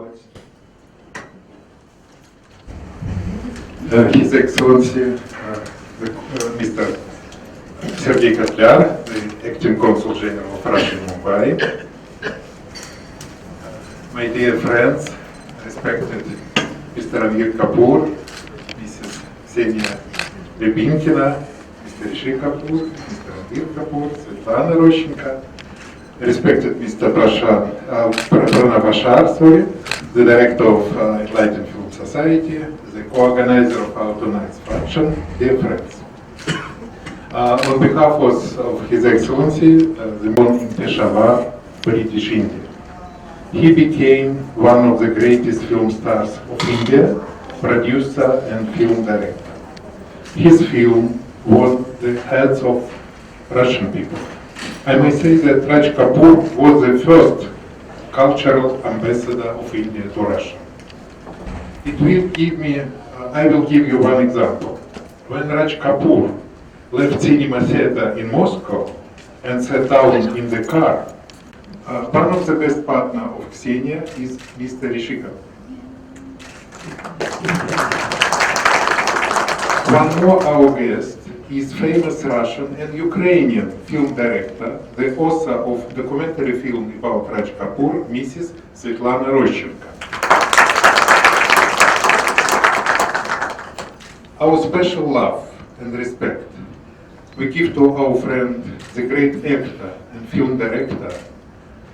words. His Excellency, Mr. Sergei Kotlyar, the Acting Consul General of Russia in Mumbai, my dear friends, respected Mr. Raj Kapoor, Mrs. Ksenia Rybinkina, Mr. Raj Kapoor, Mr. Raj Kapoor, Svetlana Roshchenko, respected Mr. Pranav Bashar, the director of Enlightened Film Society, the co-organizer of our tonight's function, dear friends. On behalf of His Excellency, the born in Peshawar, British India. He became one of the greatest film stars of India, producer and film director. His film won the heads of Russian people. I may say that Raj Kapoor was the first cultural ambassador of India to Russia. It will give me, I will give you one example. When Raj Kapoor left cinema theater in Moscow and sat down in the car, one of the best partner of Ksenia is Mr. Rishikov. One more our guest is famous Russian and Ukrainian film director, the author of documentary film about Raj Kapoor, Mrs. Svetlana Roshchenko. Our special love and respect we give to our friend, the great actor and film director,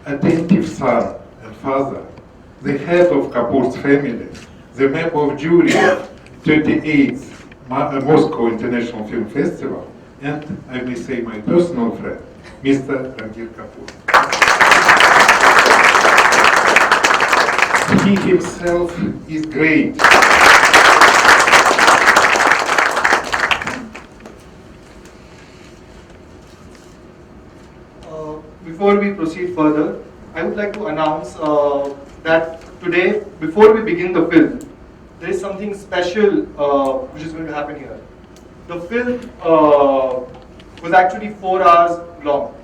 attentive son and father, the head of Kapoor's family, the member of jury of 38th Moscow International Film Festival, and I may say my personal friend, Mr. Raj Kapoor. He himself is great. Before we proceed further, I would like to announce that today, before we begin the film, there is something special which is going to happen here. The film was actually 4 hours long,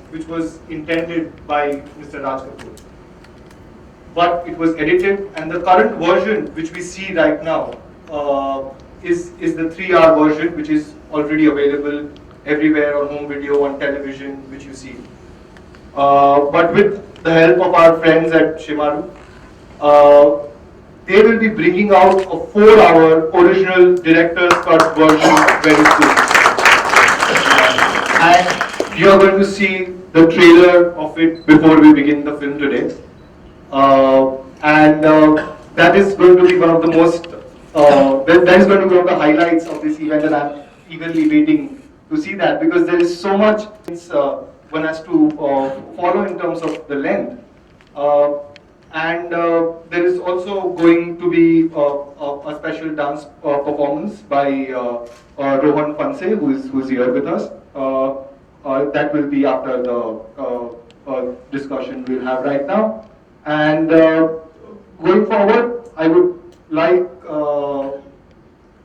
which was intended by Mr. Raj Kapoor. But it was edited, and the current version which we see right now is the 3-hour version, which is already available everywhere on home video, on television, which you see. But with the help of our friends at Shimaru, they will be bringing out a 4-hour original director's cut version very soon. And you are going to see the trailer of it before we begin the film today. That is going to be one of the most, that is going to be one of the highlights of this event, and I'm eagerly waiting to see that, because there is so much one has to follow in terms of the length. There is also going to be a special dance performance by Rohan Panse, who is here with us. That will be after the discussion we'll have right now. And going forward, I would like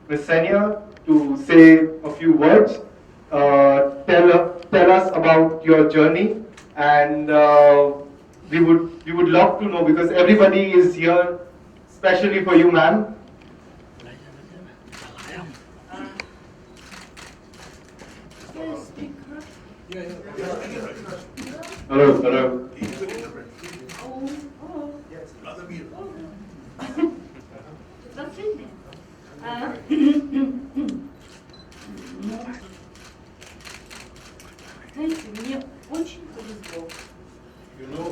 Ms. Ksenia to say a few words. Tell us about your journey, and we would love to know, because everybody is here especially for you, ma'am. Hello. Знаете, мне очень повезло. You know,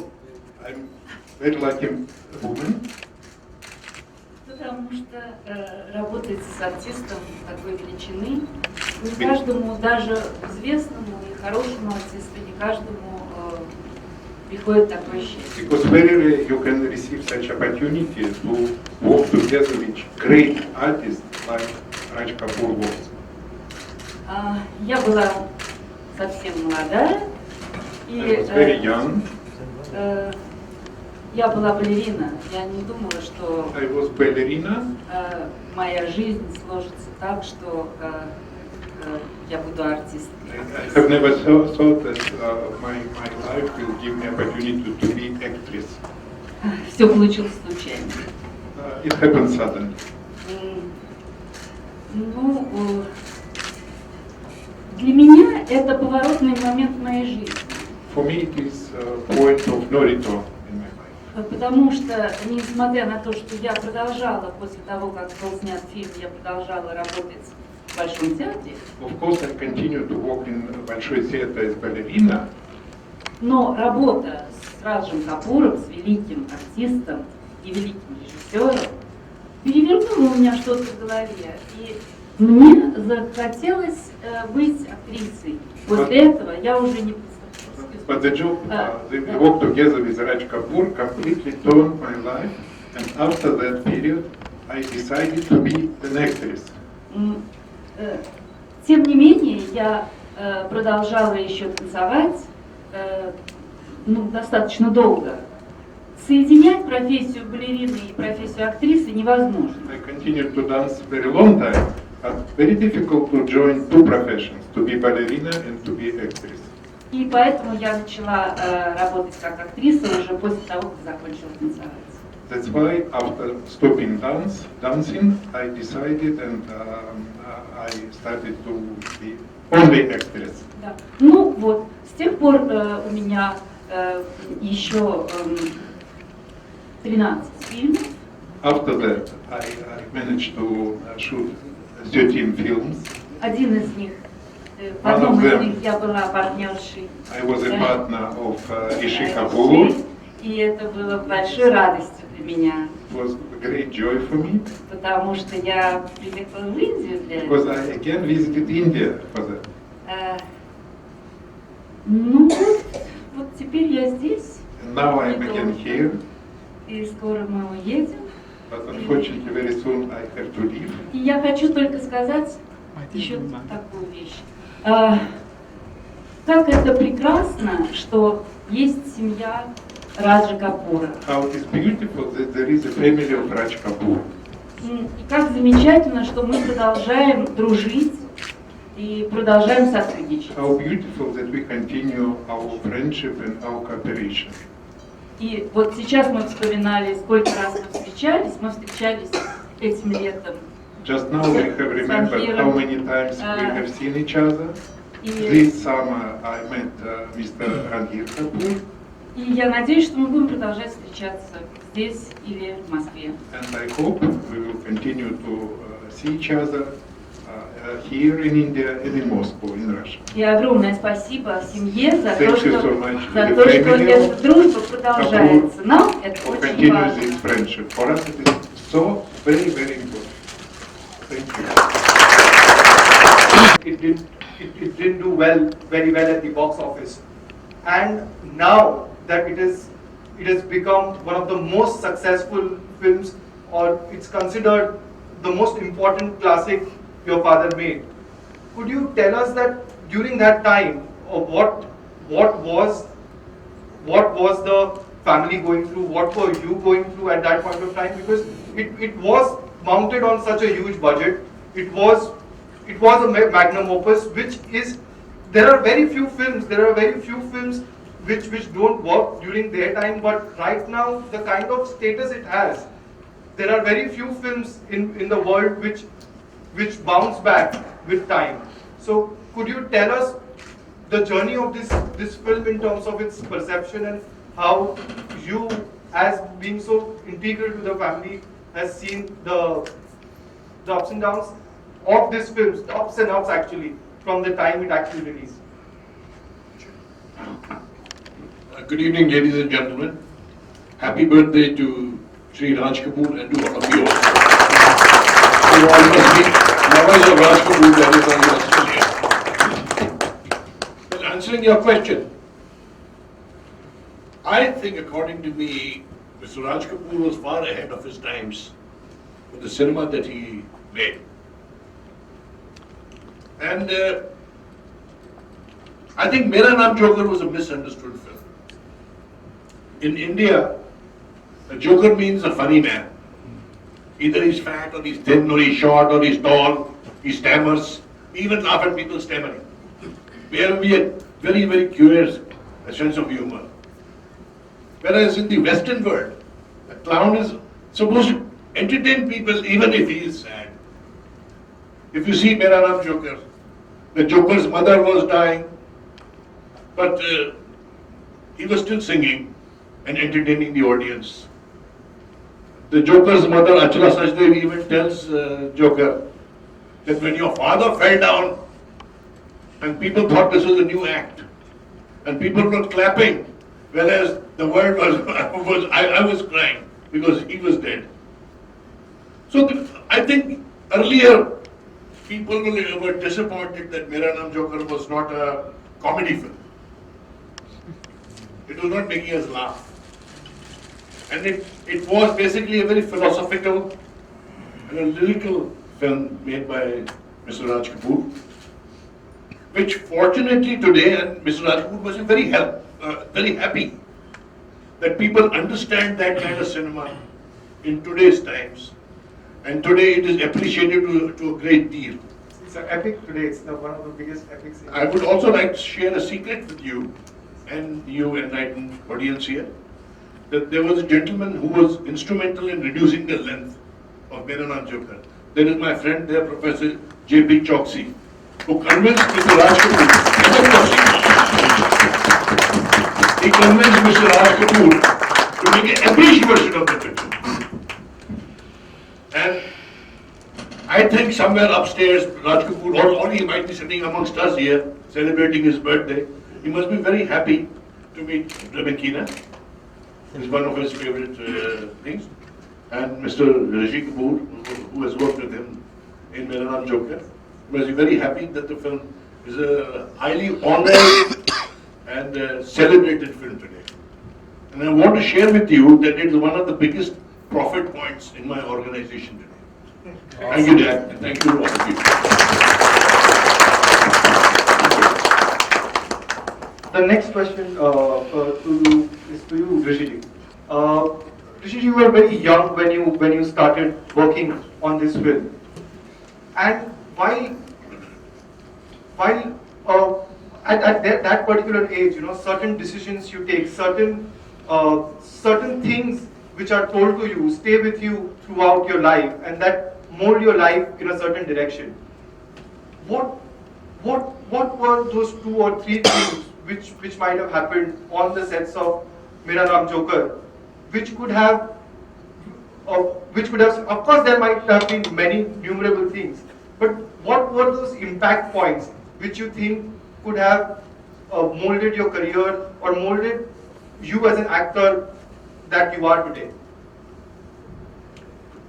I'm very lucky woman. Потому что работать с артистом такой величины, не каждому, даже известному и хорошему артисту, не каждому приходит такое счастье. Because very rarely you can receive such opportunity to work together with great artists like Raj Kapoor was. Я была совсем молодая, и я была балерина. Я не думала, что моя жизнь сложится так, что я буду артисткой. I have never thought that my life will give me opportunity to be actress. все получилось случайно. It happened suddenly. Ну, для меня это поворотный момент в моей жизни. For me, it is a point of no return in my life. Потому что, несмотря на то, что я продолжала, после того, как был снят фильм, я продолжала работать в Большом театре. Of course, I continue to work in Большой театр as ballerina. Но работа с Раджем Капуром, с великим артистом и великим режиссером, перевернула у меня что-то в голове. И мне захотелось быть актрисой. После этого я уже не представляла. But the job, the work together with Raj Kapoor completely turned my life. And after that period, I decided to be an actress. Тем не менее, я продолжала еще танцевать достаточно долго. Соединять профессию балерины и профессию актрисы невозможно. I continued to dance very long time, but very difficult to join two professions, to be ballerina and to be actress. И поэтому я начала работать как актриса уже после того, как закончила танцевать. That's why after stopping dancing, I decided and I started to be only actress. Да. Ну вот, с тех пор у меня еще 13 фильмов. After that, I managed to shoot 13 films. Один из них, в одном из них я была партнершей. I was a partner of Rishi Kapoor. И это было большой радостью для меня. It was a great joy for me. Потому что я приехала в Индию для этого. Because I again visited India for that. Ну вот теперь я здесь. And now I'm again here. И скоро мы уедем. But unfortunately, very soon I have to leave. И я хочу только сказать еще такую вещь. Как это прекрасно, что есть семья Раджа Капура. How it is beautiful that there is a family of Raj Kapoor. И как замечательно, что мы продолжаем дружить и продолжаем сотрудничать. How beautiful that we continue our friendship and our cooperation. И вот сейчас мы вспоминали, сколько раз мы встречались этим летом. Just now we have remembered how many times we have seen each other. This summer I met Mr. Ranbir Kapoor. И я надеюсь, что мы будем продолжать встречаться здесь или в Москве. And I hope we will continue to see each other here in India and in Moscow, in Russia. И огромное спасибо семье за то, Thank you что so much to эта the family дружба продолжается. Нам это for очень continue важно. this friendship. For us it is so very, very important. Thank you. It didn't do very well at the box office, and now that it has become one of the most successful films, or it's considered the most important classic your father made. Could you tell us that during that time, what was the family going through? What were you going through at that point of time? Because it was mounted on such a huge budget. It was a magnum opus, which is, there are very few films which don't work during their time, but right now the kind of status it has, there are very few films in the world which bounce back with time. So could you tell us the journey of this film in terms of its perception, and how you, as being so integral to the family, has seen the ups and downs of this film, the ups and ups actually, from the time it actually released? Good evening, ladies and gentlemen. Happy birthday to Sri Raj Kapoor and to all of you. To all must be lovers of Raj Kapoor, that is all you must say. Well, answering your question, I think, according to me, Mr. Raj Kapoor was far ahead of his times with the cinema that he made. And I think Mera Naam Joker was a misunderstood film. In India, a joker means a funny man. Either he's fat, or he's thin, or he's short, or he's tall, he stammers. We even laugh at people stammering. We have a very, very curious sense of humor. Whereas in the Western world, A clown is supposed to entertain people even if he is sad. If you see Mera Naam Joker, the Joker's mother was dying, but he was still singing and entertaining the audience. The Joker's mother, Achla Sajdev, even tells Joker that when your father fell down and people thought this was a new act and people were clapping, whereas the world was, I was crying because he was dead. So I think earlier people were disappointed that Mera Naam Joker was not a comedy film. It was not making us laugh. And it was basically a very philosophical and a lyrical film made by Mr. Raj Kapoor, which fortunately today, and Mr. Raj Kapoor was very happy that people understand that kind of cinema in today's times. And today it is appreciated to a great deal. It's an epic today. It's one of the biggest epics. I would also like to share a secret with you and you enlightened audience here, that there was a gentleman who was instrumental in reducing the length of Mera Naam Joker. There is my friend there, Professor J.P. Choksi, who convinced Mr. Raj Kapoor, he convinced Mr. Raj Kapoor to make an English version of the picture. And I think somewhere upstairs, Raj Kapoor, or he might be sitting amongst us here, celebrating his birthday. He must be very happy to meet Rebekina. It's one of his favorite things. And Mr. Rishi Kapoor, who has worked with him in Mera Naam Joker, must be very happy that the film is a highly honored and celebrated film today. And I want to share with you that it is one of the biggest profit points in my organization today. Thank you, Dad, and thank you to all of you. The next question is to you, Rishi. Rishi, you were very young when you started working on this film, and while at that particular age, certain decisions you take, certain things which are told to you stay with you throughout your life, and that mold your life in a certain direction. What were those 2 or 3 things which might have happened on the sets of Mera Naam Joker, which could have, of course there might have been many numerable things, but what were those impact points which you think could have molded your career or molded you as an actor that you are today?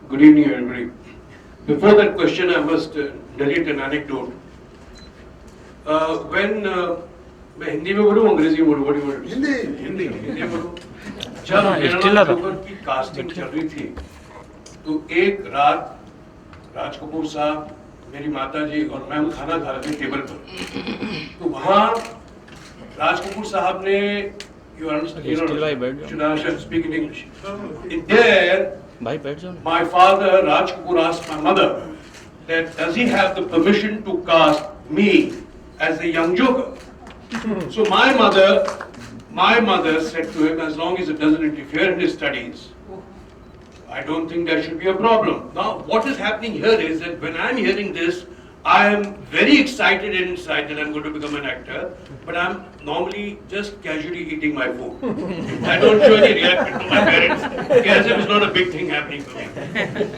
Good evening, everybody. Before that question, I must narrate an anecdote. मैं हिंदी में बोलूँ अंग्रेजी में बोलूँ हिंदी में बोलूँ जब मेरा नाम जोकर की कास्टिंग चल रही थी तो एक रात राज कपूर साहब, मेरी माता जी और मैं खाना खा रहे थे टेबल पर, तो वहाँ राज कपूर साहब ने should I speak in English? In there, my father Raj Kapoor asked my mother that does he have the permission to cast me as a young Joker? So my mother said to him, as long as it doesn't interfere in his studies, I don't think there should be a problem. Now, what is happening here is that when I'm hearing this, I am very excited inside that I'm going to become an actor, but I'm normally just casually eating my food. I don't show any reaction to my parents, as if it's not a big thing happening for me.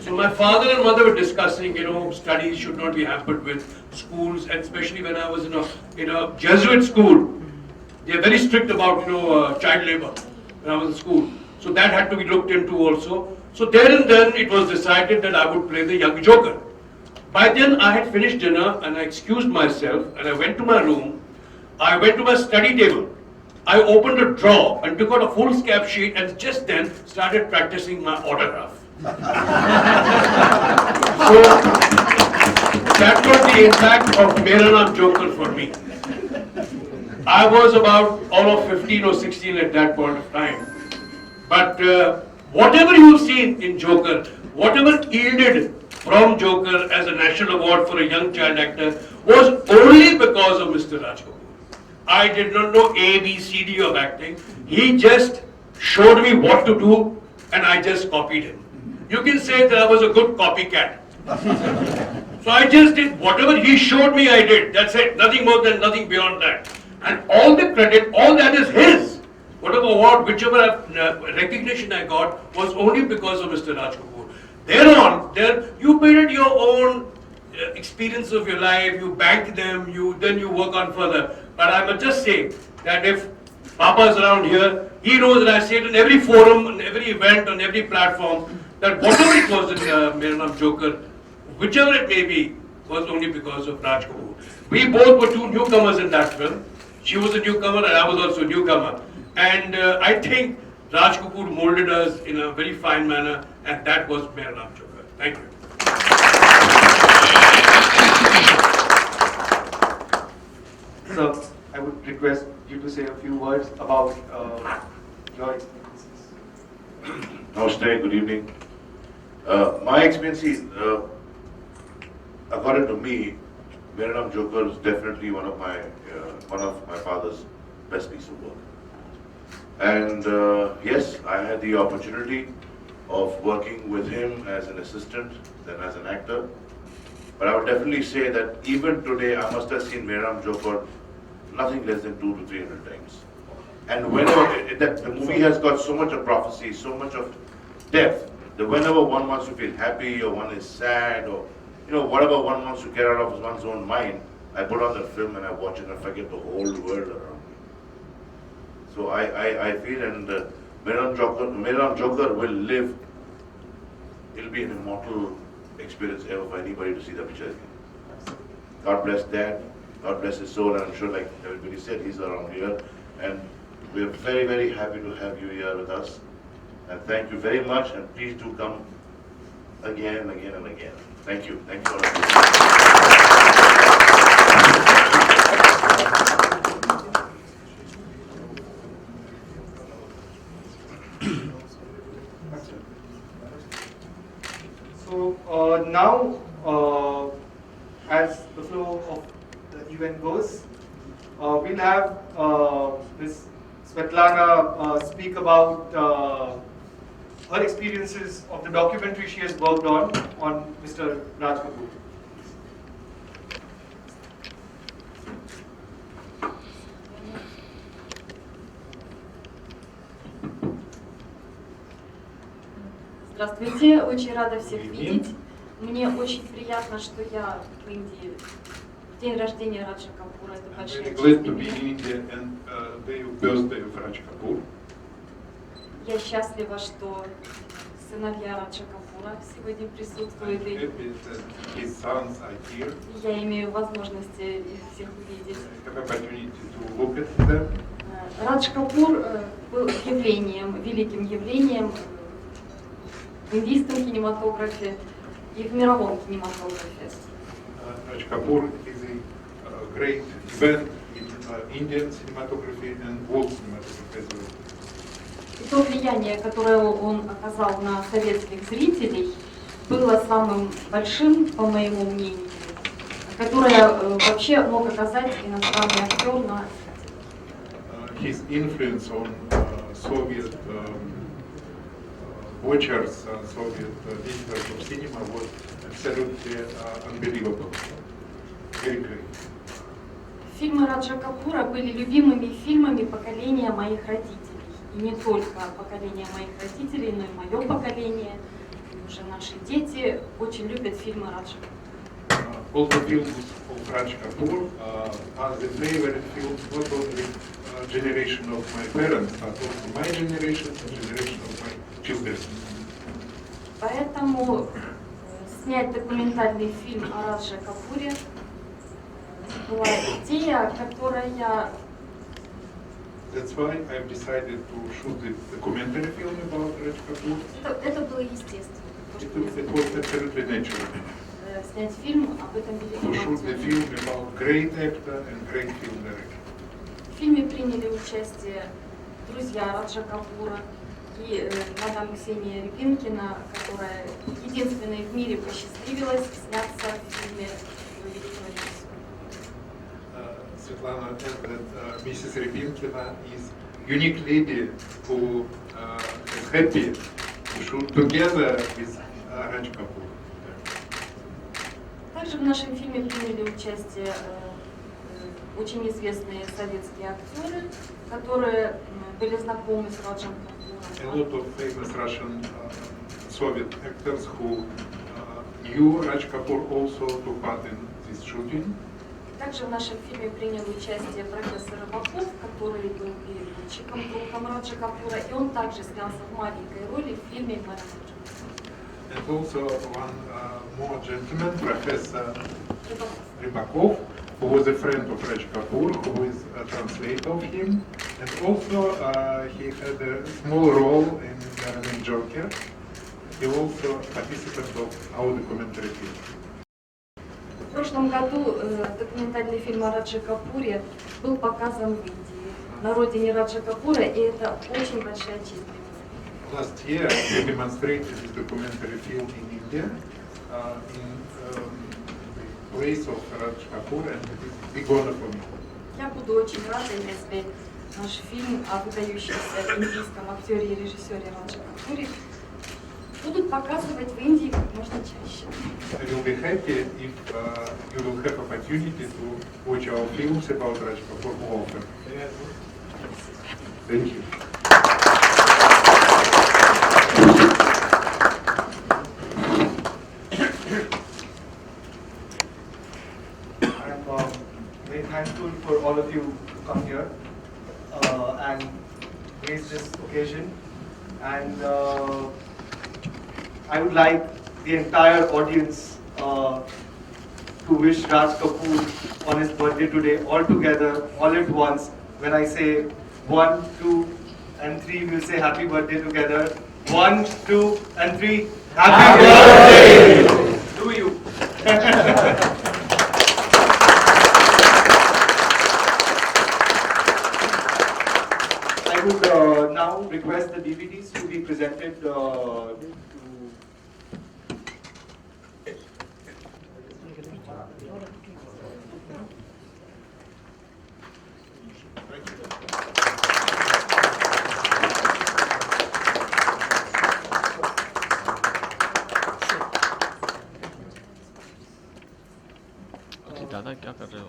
So my father and mother were discussing, studies should not be hampered with schools, and especially when I was in a Jesuit school. They're very strict about, child labor when I was in school. So that had to be looked into also. So there and then it was decided that I would play the young Joker. By then I had finished dinner and I excused myself and I went to my room. I went to my study table. I opened a drawer and took out a foolscap sheet and just then started practicing my autograph. So that was the impact of Mera Naam Joker for me. I was about all of 15 or 16 at that point of time. But whatever you've seen in Joker, whatever yielded from Joker as a national award for a young child actor was only because of Mr. Raj Kapoor. I did not know A, B, C, D of acting. He just showed me what to do and I just copied him. You can say that I was a good copycat. So I just did whatever he showed me, I did. That's it. Nothing more than nothing beyond that. And all the credit, all that is his. Whatever award, whichever recognition I got was only because of Mr. Raj Kapoor. There you build your own experience of your life, you bank them, then you work on further. But I must just say that if Papa's around here, he knows that I say it in every forum, on every event, on every platform, that whatever it was in Mera Naam Joker, whichever it may be, was only because of Raj Kapoor. We both were two newcomers in that film. She was a newcomer and I was also a newcomer. And I think Raj Kapoor molded us in a very fine manner, and that was Mera Naam Joker. Thank you. Sir, I would request you to say a few words about your experiences. Namaste, good evening. My experience is, according to me, Mera Naam Joker is definitely one of my father's best piece of work. And yes, I had the opportunity of working with him as an assistant, then as an actor. But I would definitely say that even today, I must have seen Mera Naam Joker nothing less than 200 to 300 times. And whenever the movie has got so much of prophecy, so much of depth, that whenever one wants to feel happy or one is sad or whatever one wants to get out of one's own mind, I put on that film and I watch it and I forget the whole world around me. So I feel, and Mera Naam Joker will live. It'll be an immortal experience ever for anybody to see the picture again. God bless Dad. God bless his soul, and I'm sure, like everybody said, he's around here. And we're very, very happy to have you here with us. And thank you very much, and please do come again and again and again. Thank you. Thank you all of you. So now, as the flow of the event goes, we'll have Ms. Svetlana speak about her experiences of the documentary she has worked on Mr. Raj Kapoor. Здравствуйте, очень рада всех видеть. Мне очень приятно, что я в Индии. День рождения Раджа Капура, это большая честь Glad для to be меня. in India and day of birthday of Raj Kapoor. Я счастлива, что сыновья Раджа Капура сегодня присутствуют, и Happy that his sons are here. я имею возможность их всех увидеть. I have opportunity to look at them. Радж Капур был явлением, великим явлением в индийском кинематографе и в мировом кинематографе. Raj Kapoor is a great event in Indian cinematography and world cinematography as well. И то влияние, которое он оказал на советских зрителей, было самым большим, по моему мнению, которое вообще мог оказать иностранный актер на His influence on Soviet watchers, Soviet visitors of cinema was absolutely unbelievable. Very great. Фильмы Раджа Капура были любимыми фильмами поколения моих родителей. И не только поколения моих родителей, но и мое поколение, и уже наши дети очень любят фильмы Раджа Капура. All the films of Raj Kapoor are the favorite films not only generation of my parents, but also my generation and generation of my children. Поэтому снять документальный фильм о Радже Капуре была идея, которая... That's why I've decided to shoot the documentary film about Raj Kapoor. Это было естественно. It was absolutely natural Снять фильм об этом to великом shoot the актере. film about great actor and great film director. В фильме приняли участие друзья Раджа Капура и мадам Ксения Рябинкина, которая единственной в мире посчастливилась сняться в фильме великого режиссера. Svetlana said that Mrs. Rybinskina is unique lady who is happy shoot together with Raj Kapoor. Также в нашем фильме приняли участие очень известные советские актеры, которые были знакомы с Раджем A Капуром. lot of famous Russian Soviet actors who knew Raj Kapoor also took part in this shooting. Также в нашем фильме принял участие профессор Рыбаков, который был переводчиком, другом Раджа Капура, и он также снялся в маленькой роли в фильме «Моя Раджа». And also one more gentleman, Professor Rybakov, who was a friend of Raj Kapoor, who is a translator of him. And also he had a small role in the Joker. He also participant of our documentary film. В прошлом году документальный фильм о Радже Капуре был показан в Индии, на родине Раджа Капура, и это очень большая честь для меня. Last year we demonstrated this documentary film in India, in the place of Raj Kapoor, and it is a big honor for me. Я буду очень рада, если наш фильм о выдающемся индийском актере и режиссере Радже Капуре будут показывать в Индии как можно чаще. I will be happy if you will have opportunity to watch our films about Raj Kapoor more often. Thank you. I'm very thankful for all of you to come here and grace this occasion. And I would like the entire audience to wish Raj Kapoor on his birthday today, all together, all at once. When I say 1, 2, and 3, we'll say happy birthday together. 1, 2, and 3. Happy birthday to you. I would now request the DVDs to be presented to. दादा क्या कर रहे हो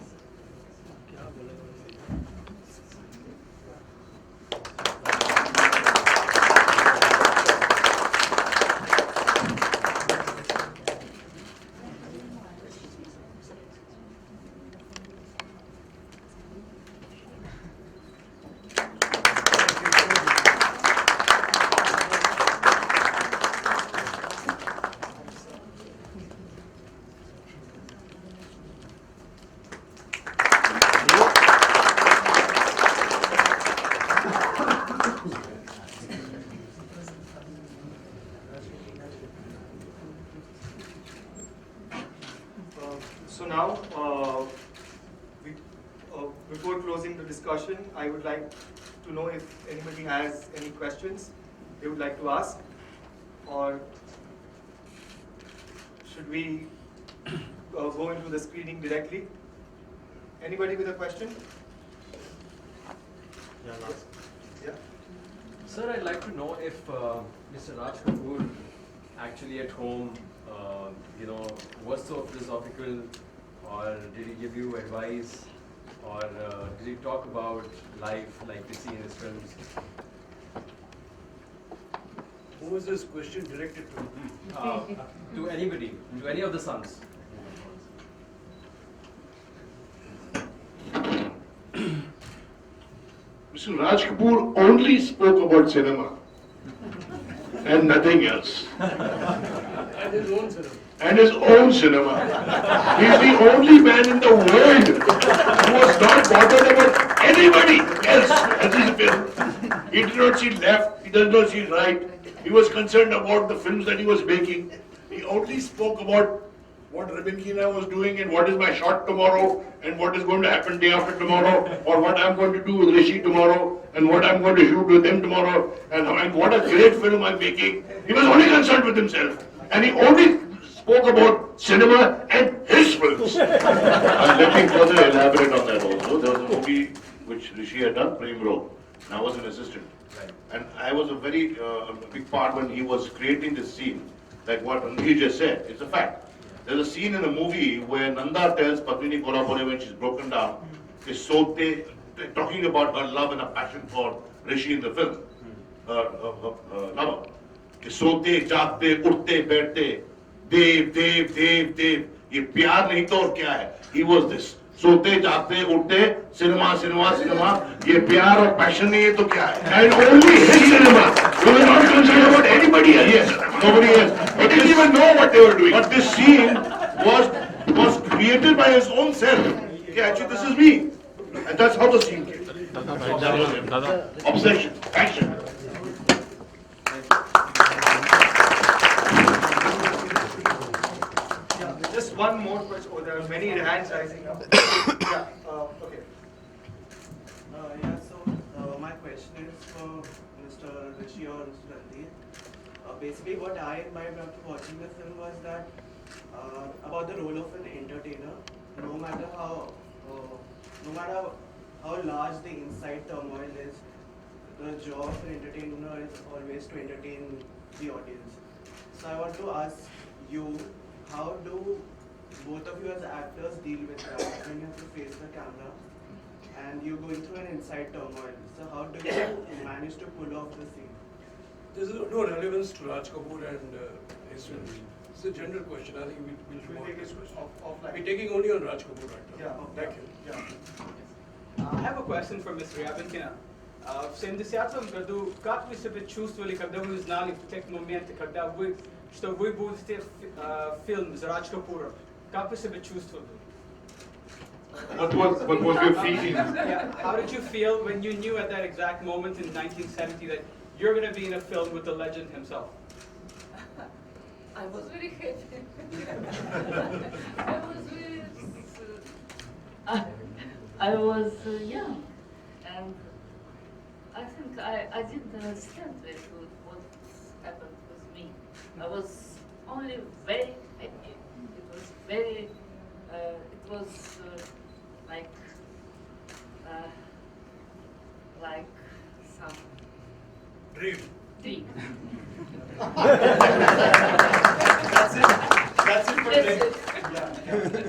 So now, before closing the discussion, I would like to know if anybody has any questions they would like to ask, or should we go into the screening directly? Anybody with a question? Yeah. Sir, I'd like to know if Mr. Raj Kapoor actually at home, was so philosophical, or did he give you advice, or did he talk about life like we see in his films? Who was this question directed to? To anybody, to any of the sons. Mr. Raj Kapoor only spoke about cinema and nothing else. And his own cinema. And his own cinema. He's the only man in the world who was not bothered about anybody else as his film. He did not see left, he does not see right. He was concerned about the films that he was making. He only spoke about what Rabinkina was doing and what is my shot tomorrow and what is going to happen day after tomorrow, or what I'm going to do with Rishi tomorrow and what I'm going to shoot with him tomorrow and what a great film I'm making. He was only concerned with himself, and he only spoke about cinema and his films. And let me further elaborate on that also. There was a movie which Rishi had done, Prem Roll. and I was an assistant. Right. And I was a very big part when he was creating this scene. Like what Ranveer just said, it's a fact. There's a scene in the movie where Nanda tells Padmini Kolhapure when she's broken down, is Sote, talking about her love and her passion for Rishi in the film, her lover. सोते जागते उठते बैठते देव देव देव देव ये प्यार नहीं तो और क्या है he was this सोते जागते उठते सिनेमा सिनेमा सिनेमा ये प्यार और पैशन नहीं है तो क्या है and only his cinema we were not concerned about anybody else yes nobody else but didn't even know what they were doing but this scene was created by his own self okay actually this is me and that's how the scene came obsession passion. Just one more question. Oh, there are many hands rising up. Yeah, okay. My question is for Mr. Rishi or Mr. Ranveer. Basically, what I imbibed after watching the film was that about the role of an entertainer. No matter how large the inside turmoil is, the job of an entertainer is always to entertain the audience. So I want to ask you, how do both of you as actors deal with that when you have to face the camera and you're going through an inside turmoil? So how do you manage to pull off the scene? There's no relevance to Raj Kapoor and his film. It's a general question. I think we'll take this question. We're taking only on Raj Kapoor right now. Yeah, Thank you. yeah. I have a question for Mr. Yabinkina. В 70-м году, как вы себя чувствовали, когда вы узнали в тех моментах, что вы будете фильм с Радж Капуром? Как вы себя чувствовали? What was your feeling? Yeah, how did you feel when you knew at that exact moment in 1970 that you're going to be in a film with the legend himself? I was very happy. I was very... I was young, and I think I didn't understand very good what happened with me. I was only very happy. It was very, it was like some Dream. dream. That's it. That's it for today. That's it. Yeah.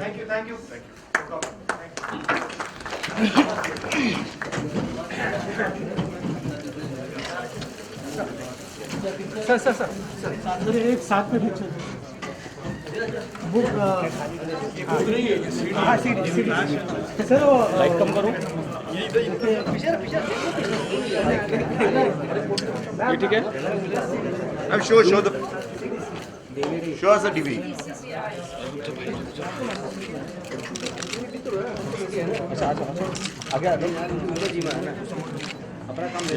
Thank you. Thank you. Thank you for coming. Thank you. Sir एक साथ में picture book हाँ CD sir वो light कम करो ये ठीक है अब show us the TV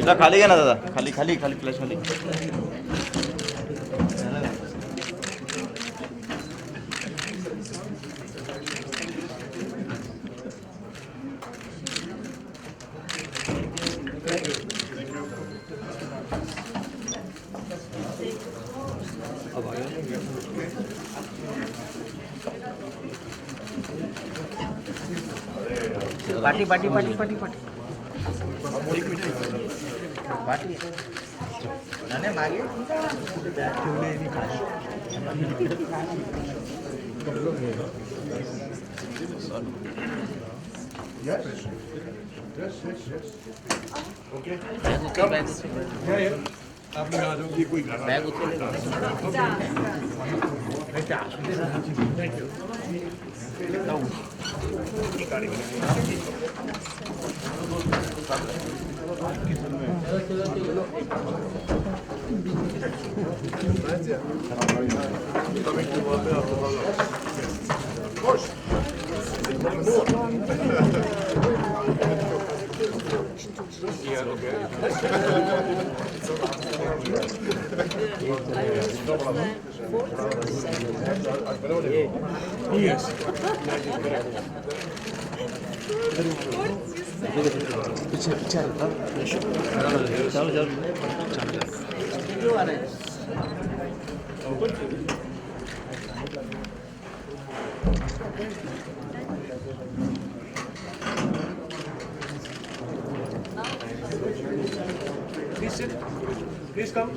दादा खाली घ्या ना दादा खाली खाली खाली फ्लॅश खाली party party party party party party नाने मागे आप लोग आ जाओ ये कोई bag Yes. sit. Please come.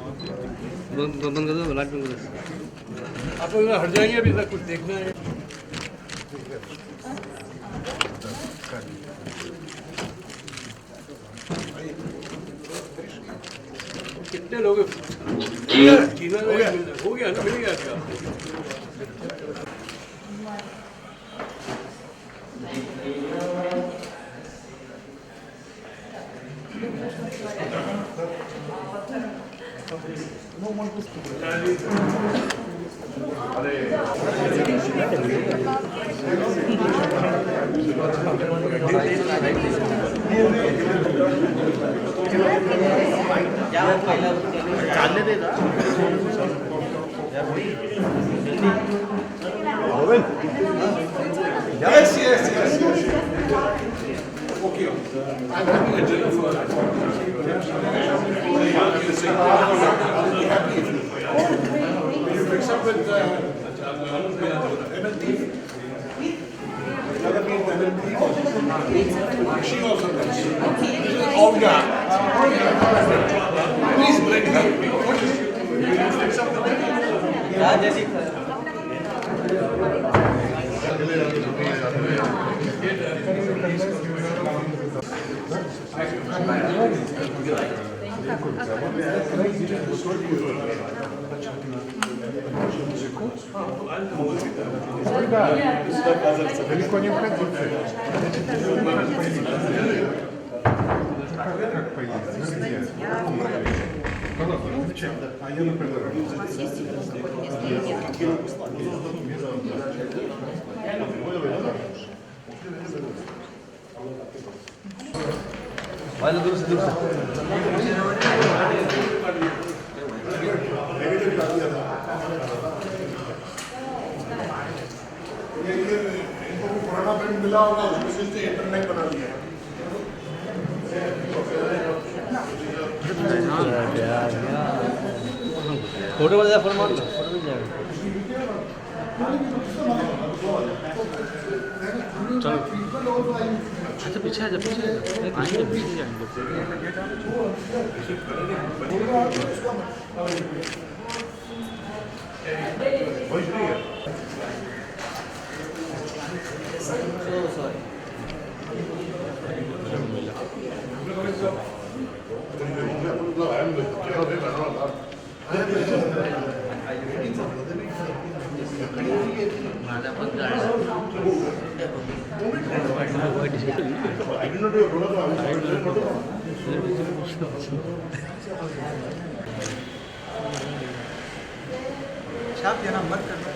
बंद कर दो लाइट बंद कर दो आप लोग हट जाएंगे अभी तक कुछ देखना है कितने लोग जीना हो गया ना मिल गया क्या Yes. Okay. I'm happy to do for that. I'll be happy if you will you mix up with MLD? She also does. This is Olga. Please bring her. Will you mix up with Далеко не уходите. Как поесть? Где? А я, например, वाले दूर से इनको पुराना paint मिला होगा उसमें से internet बना लिया फोटो बन जाए फोटो मार लो फोटो मिल जाएगा चलो अच्छा पीछे आ जा पीछे आएंगे पीछे जाएंगे छाप देना मत करना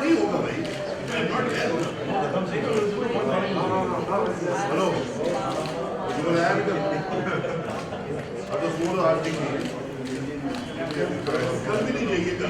नहीं होगा भाई हेलो कल भी नहीं चाहिए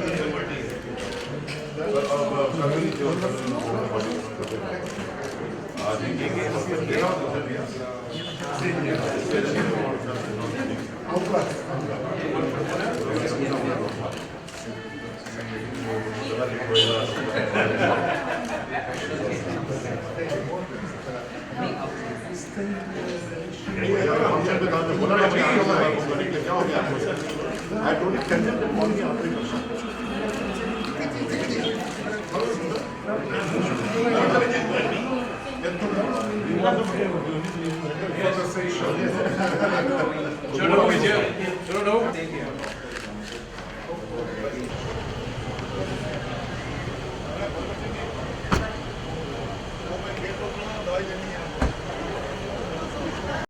I told you cancel the morning after चलो